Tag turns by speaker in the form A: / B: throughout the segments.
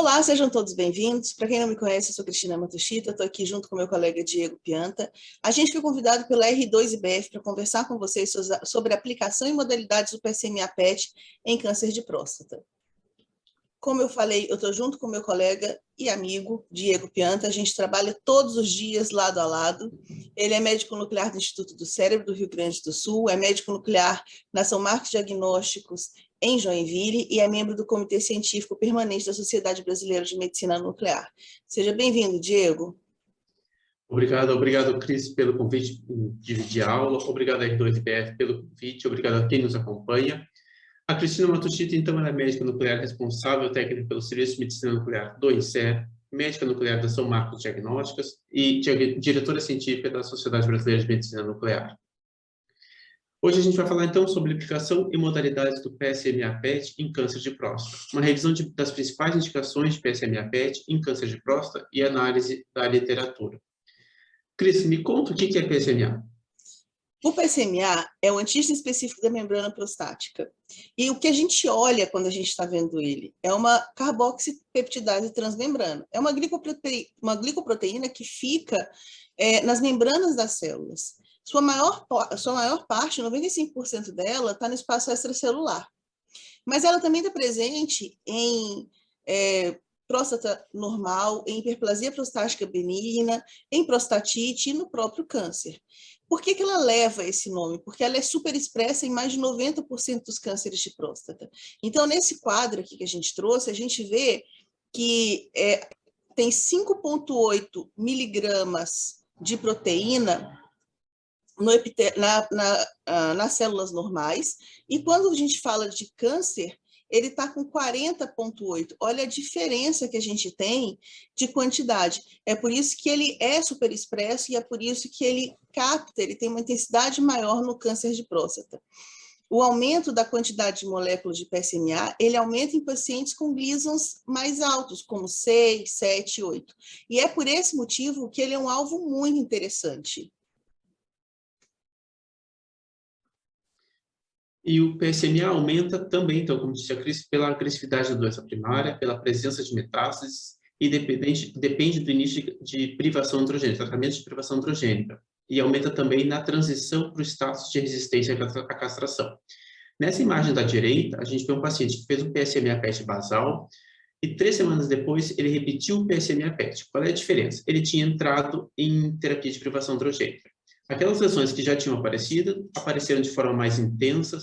A: Olá, sejam todos bem-vindos. Para quem não me conhece, eu sou Cristina Matsushita, estou aqui junto com meu colega Diego Pianta. A gente foi convidado pela R2IBF para conversar com vocês sobre a aplicação e modalidades do PSMA-PET em câncer de próstata. Como eu falei, eu estou junto com meu colega e amigo Diego Pianta, a gente trabalha todos os dias lado a lado. Ele é médico nuclear do Instituto do Cérebro do Rio Grande do Sul, é médico nuclear na São Marcos Diagnósticos em Joinville e é membro do Comitê Científico Permanente da Sociedade Brasileira de Medicina Nuclear. Seja bem-vindo, Diego.
B: Obrigado, Cris, pelo convite de dividir a aula. Obrigado, R2IBF, pelo convite. Obrigado a quem nos acompanha. A Cristina Matsushita, então, ela é médica nuclear responsável técnica pelo Serviço de Medicina Nuclear do INCER, médica nuclear da São Marcos Diagnósticas e diretora científica da Sociedade Brasileira de Medicina Nuclear. Hoje a gente vai falar, então, sobre a aplicação e modalidades do PSMA-PET em câncer de próstata, uma revisão das principais indicações de PSMA-PET em câncer de próstata e análise da literatura. Cris, me conta o que é PSMA.
A: O PSMA é o antígeno específico da membrana prostática. E o que a gente olha quando a gente está vendo ele é uma carboxipeptidase transmembrana. É uma glicoproteína que fica nas membranas das células. Sua maior parte, 95% dela, está no espaço extracelular. Mas ela também está presente em próstata normal, em hiperplasia prostática benigna, em prostatite e no próprio câncer. Por que ela leva esse nome? Porque ela é superexpressa em mais de 90% dos cânceres de próstata. Então, nesse quadro aqui que a gente trouxe, a gente vê que tem 5,8 miligramas de proteína nas células normais, e quando a gente fala de câncer, ele está com 40,8. Olha a diferença que a gente tem de quantidade. É por isso que ele é superexpresso e é por isso que ele capta, ele tem uma intensidade maior no câncer de próstata. O aumento da quantidade de moléculas de PSMA, ele aumenta em pacientes com Gleasons mais altos, como 6, 7, 8. E é por esse motivo que ele é um alvo muito interessante.
B: E o PSMA aumenta também, então, como disse a Cris, pela agressividade da doença primária, pela presença de metástases e depende do início de privação androgênica, tratamento de privação androgênica. E aumenta também na transição para o status de resistência à castração. Nessa imagem da direita, a gente vê um paciente que fez um PSMA-PET basal e 3 semanas depois ele repetiu o PSMA-PET. Qual é a diferença? Ele tinha entrado em terapia de privação androgênica. Aquelas lesões que já tinham aparecido, apareceram de forma mais intensa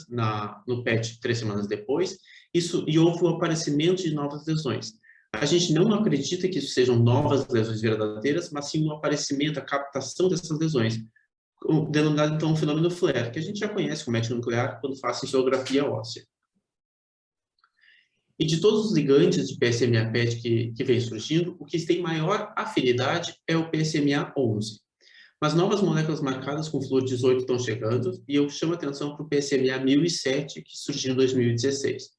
B: no PET 3 semanas depois, e houve o aparecimento de novas lesões. A gente não acredita que isso sejam novas lesões verdadeiras, mas sim o aparecimento, a captação dessas lesões, denominado então um fenômeno flare, que a gente já conhece como médico nuclear quando faz cintilografia óssea. E de todos os ligantes de PSMA-PET que vem surgindo, o que tem maior afinidade é o PSMA11. Mas novas moléculas marcadas com flúor 18 estão chegando, e eu chamo a atenção para o PSMA 1007, que surgiu em 2016.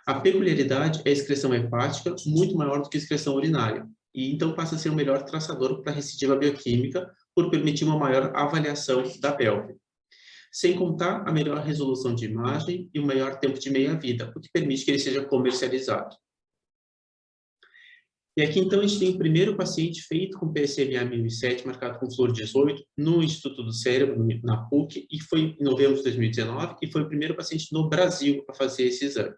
B: A peculiaridade é a excreção hepática muito maior do que a excreção urinária, e então passa a ser o melhor traçador para a recidiva bioquímica, por permitir uma maior avaliação da pelve. Sem contar a melhor resolução de imagem e o maior tempo de meia-vida, o que permite que ele seja comercializado. E aqui, então, a gente tem o primeiro paciente feito com PSMA 1007, marcado com flúor 18, no Instituto do Cérebro, na PUC, e foi em novembro de 2019, e foi o primeiro paciente no Brasil a fazer esse exame.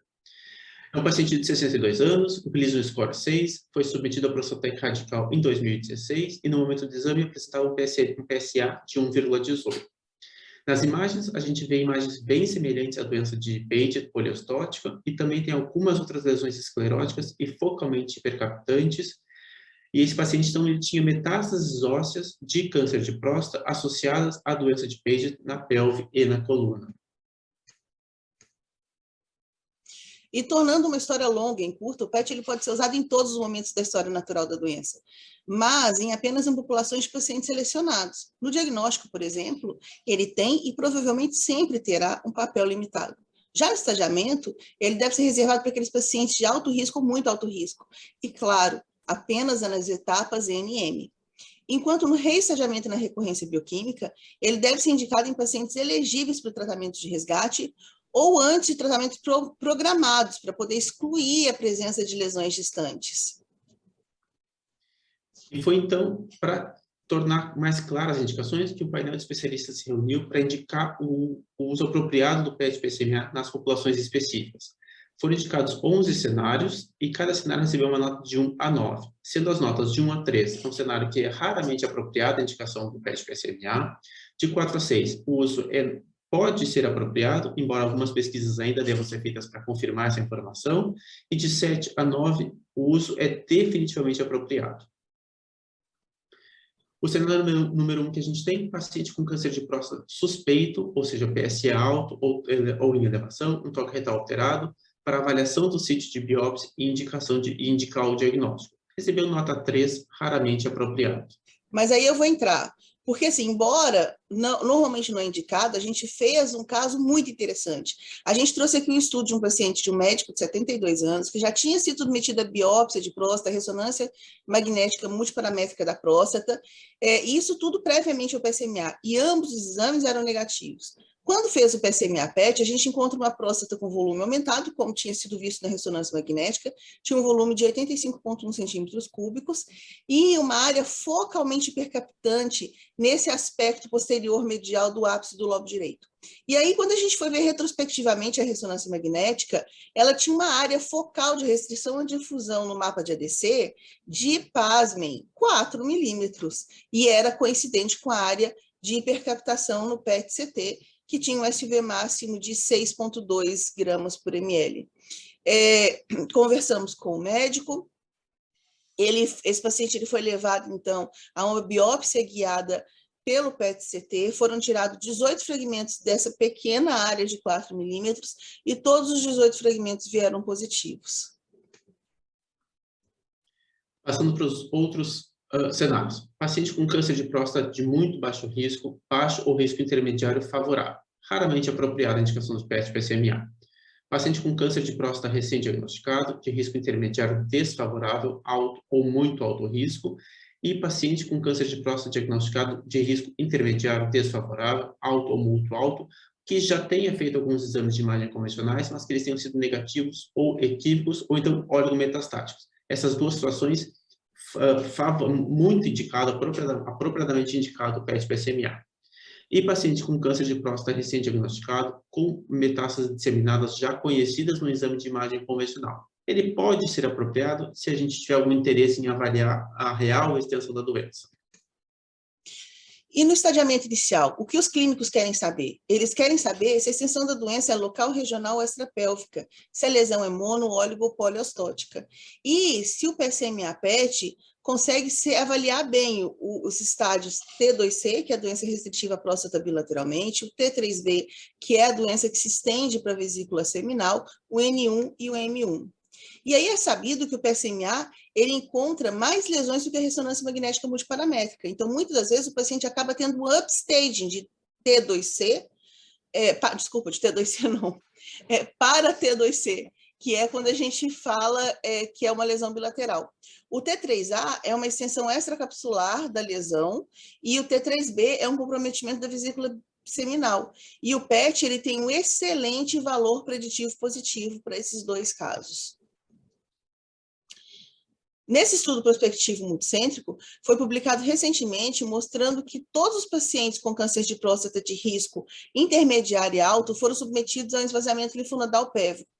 B: É um paciente de 62 anos, com Gleason score 6, foi submetido a prostatectomia radical em 2016, e no momento do exame apresentava um PSA de 1,18. Nas imagens, a gente vê imagens bem semelhantes à doença de Paget poliostótica e também tem algumas outras lesões escleróticas e focalmente hipercapitantes. E esse paciente, então, ele tinha metástases ósseas de câncer de próstata associadas à doença de Paget na pelve e na coluna.
A: E tornando uma história longa em curta, o PET ele pode ser usado em todos os momentos da história natural da doença, mas apenas em populações de pacientes selecionados. No diagnóstico, por exemplo, ele tem e provavelmente sempre terá um papel limitado. Já no estadiamento, ele deve ser reservado para aqueles pacientes de alto risco ou muito alto risco, e claro, apenas nas etapas NM. Enquanto no reestadiamento e na recorrência bioquímica, ele deve ser indicado em pacientes elegíveis para o tratamento de resgate ou antes de tratamentos programados, para poder excluir a presença de lesões distantes.
B: E foi, então, para tornar mais claras as indicações que o painel de especialistas se reuniu para indicar o uso apropriado do PET-PSMA nas populações específicas. Foram indicados 11 cenários e cada cenário recebeu uma nota de 1 a 9, sendo as notas de 1 a 3 um cenário que é raramente apropriado a indicação do PET-PSMA, de 4 a 6 o uso pode ser apropriado, embora algumas pesquisas ainda devam ser feitas para confirmar essa informação, e de 7 a 9 o uso é definitivamente apropriado. O cenário número 1 que a gente tem, paciente com câncer de próstata suspeito, ou seja, PSA alto ou em elevação, um toque retal alterado, para avaliação do sítio de biópsia e indicar o diagnóstico. Recebeu nota 3, raramente apropriado.
A: Mas aí eu vou entrar, porque assim, embora normalmente não é indicado, a gente fez um caso muito interessante. A gente trouxe aqui um estudo de um paciente, de um médico de 72 anos, que já tinha sido submetido a biópsia de próstata, ressonância magnética multiparamétrica da próstata, isso tudo previamente ao PSMA, e ambos os exames eram negativos. Quando fez o PSMA-PET, a gente encontra uma próstata com volume aumentado, como tinha sido visto na ressonância magnética, tinha um volume de 85,1 centímetros cúbicos e uma área focalmente hipercaptante nesse aspecto posterior medial do ápice do lobo direito. E aí, quando a gente foi ver retrospectivamente a ressonância magnética, ela tinha uma área focal de restrição à difusão no mapa de ADC de, pasmem, 4 milímetros, e era coincidente com a área de hipercaptação no PET-CT, que tinha um SV máximo de 6,2 gramas por ml. Conversamos com o médico, esse paciente foi levado, então, a uma biópsia guiada pelo PET-CT, foram tirados 18 fragmentos dessa pequena área de 4 milímetros e todos os 18 fragmentos vieram positivos.
B: Passando para os outros cenários. Paciente com câncer de próstata de muito baixo risco, baixo ou risco intermediário favorável, raramente apropriada a indicação do PET-PSMA. Paciente com câncer de próstata recém-diagnosticado, de risco intermediário desfavorável, alto ou muito alto risco, e paciente com câncer de próstata diagnosticado de risco intermediário desfavorável, alto ou muito alto, que já tenha feito alguns exames de imagem convencionais, mas que eles tenham sido negativos ou equívocos, ou então oligometastáticos. Essas duas situações, muito indicado, apropriadamente indicado o PET-PSMA. E paciente com câncer de próstata recém-diagnosticado, com metástases disseminadas já conhecidas no exame de imagem convencional. Ele pode ser apropriado se a gente tiver algum interesse em avaliar a real extensão da doença.
A: E no estadiamento inicial, o que os clínicos querem saber? Eles querem saber se a extensão da doença é local, regional ou extrapélvica, se a lesão é mono, óligo ou poliostótica. E se o PSMA-PET consegue avaliar bem os estádios T2C, que é a doença restritiva à próstata bilateralmente, o T3B, que é a doença que se estende para a vesícula seminal, o N1 e o M1. E aí é sabido que o PSMA ele encontra mais lesões do que a ressonância magnética multiparamétrica. Então, muitas das vezes, o paciente acaba tendo um upstaging de T2C, de T2C não, para T2C, que é quando a gente fala que é uma lesão bilateral. O T3A é uma extensão extracapsular da lesão e o T3B é um comprometimento da vesícula seminal. E o PET ele tem um excelente valor preditivo positivo para esses dois casos. Nesse estudo prospectivo multicêntrico, foi publicado recentemente mostrando que todos os pacientes com câncer de próstata de risco intermediário e alto foram submetidos a um esvaziamento linfonodal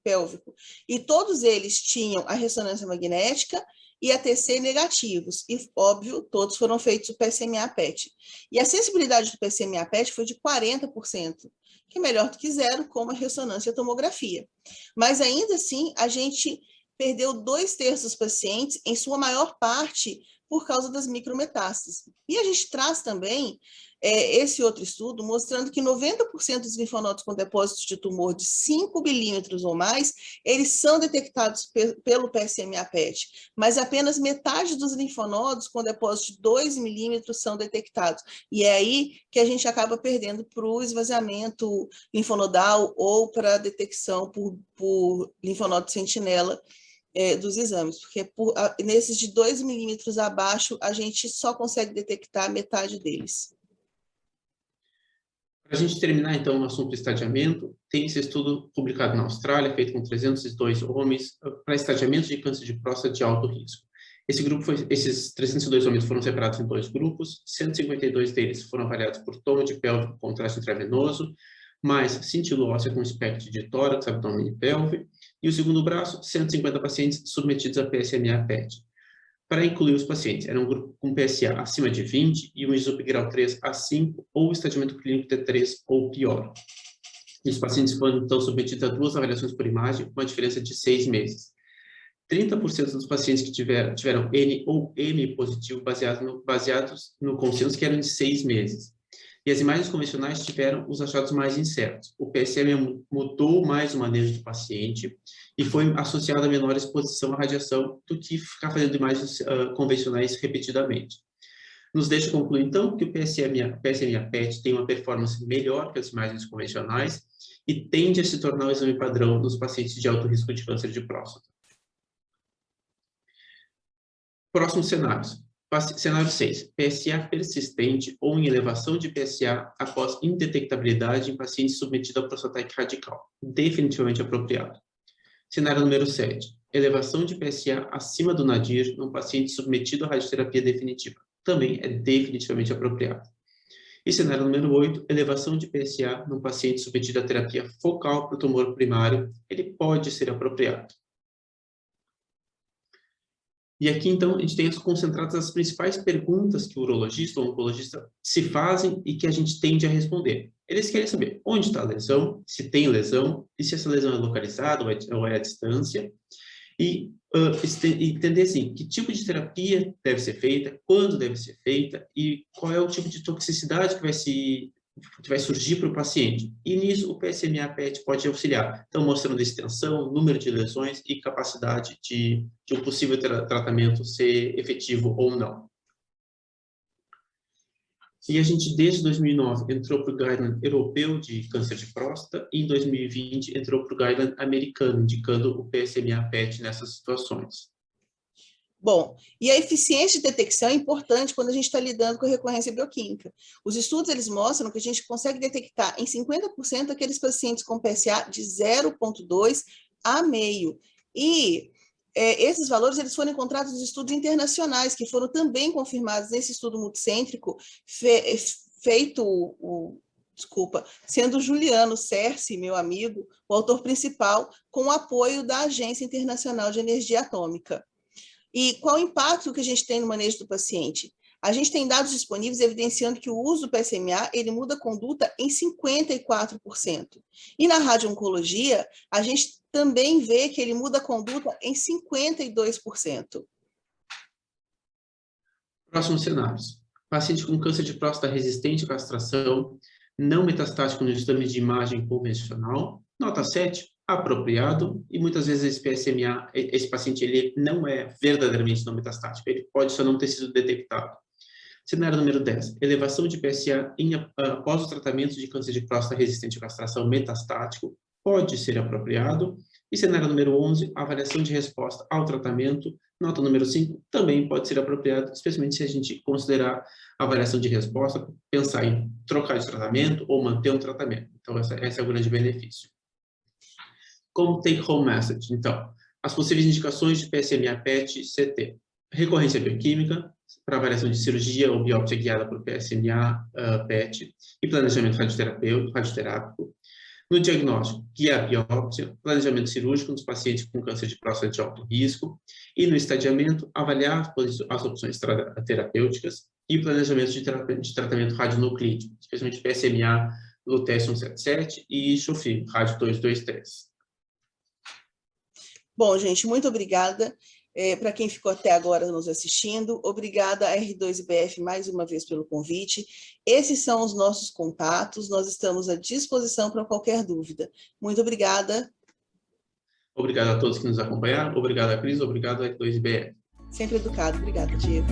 A: pélvico. E todos eles tinham a ressonância magnética e a TC negativos. E, óbvio, todos foram feitos o PSMA-PET. E a sensibilidade do PSMA-PET foi de 40%, que é melhor do que zero, como a ressonância e a tomografia. Mas, ainda assim, a gente perdeu 2/3 dos pacientes, em sua maior parte, por causa das micrometástases. E a gente traz também esse outro estudo mostrando que 90% dos linfonodos com depósitos de tumor de 5 milímetros ou mais, eles são detectados pelo PSMA-PET, mas apenas metade dos linfonodos com depósitos de 2 milímetros são detectados. E é aí que a gente acaba perdendo para o esvaziamento linfonodal ou para a detecção por linfonodo sentinela dos exames, porque nesses de 2 milímetros abaixo, a gente só consegue detectar metade deles.
B: Para a gente terminar, então, o assunto estadiamento, tem esse estudo publicado na Austrália, feito com 302 homens, para estadiamento de câncer de próstata de alto risco. Esses 302 homens foram separados em 2 grupos, 152 deles foram avaliados por toma de pelve com contraste intravenoso, mais cintilo óssea com espectro de tórax, abdômen e pelve, e o segundo braço, 150 pacientes submetidos a PSMA-PET. Para incluir os pacientes, era um grupo com PSA acima de 20 e um ISUP grau 3 a 5 ou estadiamento clínico T3 ou pior. E os pacientes foram, então, submetidos a 2 avaliações por imagem, com uma diferença de 6 meses. 30% dos pacientes que tiveram N ou M positivo baseados no consenso que eram de 6 meses. E as imagens convencionais tiveram os achados mais incertos. O PSM mudou mais o manejo do paciente e foi associado a menor exposição à radiação do que ficar fazendo imagens convencionais repetidamente. Nos deixa concluir, então, que o PSMA-PET tem uma performance melhor que as imagens convencionais e tende a se tornar o exame padrão nos pacientes de alto risco de câncer de próstata. Próximos cenários. Cenário 6. PSA persistente ou em elevação de PSA após indetectabilidade em paciente submetido a prostatite radical. Definitivamente apropriado. Cenário número 7. Elevação de PSA acima do nadir num paciente submetido à radioterapia definitiva. Também é definitivamente apropriado. E cenário número 8. Elevação de PSA num paciente submetido à terapia focal para o tumor primário. Ele pode ser apropriado. E aqui, então, a gente tem concentradas as principais perguntas que o urologista ou o oncologista se fazem e que a gente tende a responder. Eles querem saber onde está a lesão, se tem lesão, e se essa lesão é localizada ou é à distância, e entender, assim, que tipo de terapia deve ser feita, quando deve ser feita, e qual é o tipo de toxicidade que vai surgir para o paciente. E nisso o PSMA-PET pode auxiliar, então mostrando extensão, número de lesões e capacidade de um possível tratamento ser efetivo ou não. E a gente, desde 2009, entrou para o Guideline Europeu de Câncer de Próstata e em 2020 entrou para o Guideline Americano, indicando o PSMA-PET nessas situações.
A: Bom, e a eficiência de detecção é importante quando a gente está lidando com a recorrência bioquímica. Os estudos, eles mostram que a gente consegue detectar em 50% aqueles pacientes com PSA de 0,2 a meio. E esses valores, eles foram encontrados nos estudos internacionais, que foram também confirmados nesse estudo multicêntrico sendo Juliano Cerci, meu amigo, o autor principal, com o apoio da Agência Internacional de Energia Atômica. E qual o impacto que a gente tem no manejo do paciente? A gente tem dados disponíveis evidenciando que o uso do PSMA, ele muda a conduta em 54%. E na radio-oncologia, a gente também vê que ele muda a conduta em 52%.
B: Próximos cenários. Paciente com câncer de próstata resistente à castração, não metastático no exame de imagem convencional. Nota 7. Apropriado, e muitas vezes esse PSMA, esse paciente, ele não é verdadeiramente não metastático, ele pode só não ter sido detectado. Cenário número 10, elevação de PSA após o tratamento de câncer de próstata resistente à castração metastático, pode ser apropriado. E cenário número 11, avaliação de resposta ao tratamento, nota número 5, também pode ser apropriado, especialmente se a gente considerar a avaliação de resposta, pensar em trocar de tratamento ou manter um tratamento. Então, esse é o grande benefício. Como take-home message, então, as possíveis indicações de PSMA-PET-CT. Recorrência bioquímica, para avaliação de cirurgia ou biópsia guiada por PSMA-PET e planejamento radioterápico. No diagnóstico, guia a biópsia, planejamento cirúrgico nos pacientes com câncer de próstata de alto risco. E no estadiamento, avaliar as opções terapêuticas e planejamento de tratamento radionuclídico, especialmente PSMA, Lutetium 177 e Xofim, rádio 223.
A: Bom, gente, muito obrigada para quem ficou até agora nos assistindo. Obrigada a R2IBF mais uma vez pelo convite. Esses são os nossos contatos, nós estamos à disposição para qualquer dúvida. Muito obrigada.
B: Obrigado a todos que nos acompanharam. Obrigado a Cris, obrigado a R2IBF.
A: Sempre educado. Obrigada, Diego.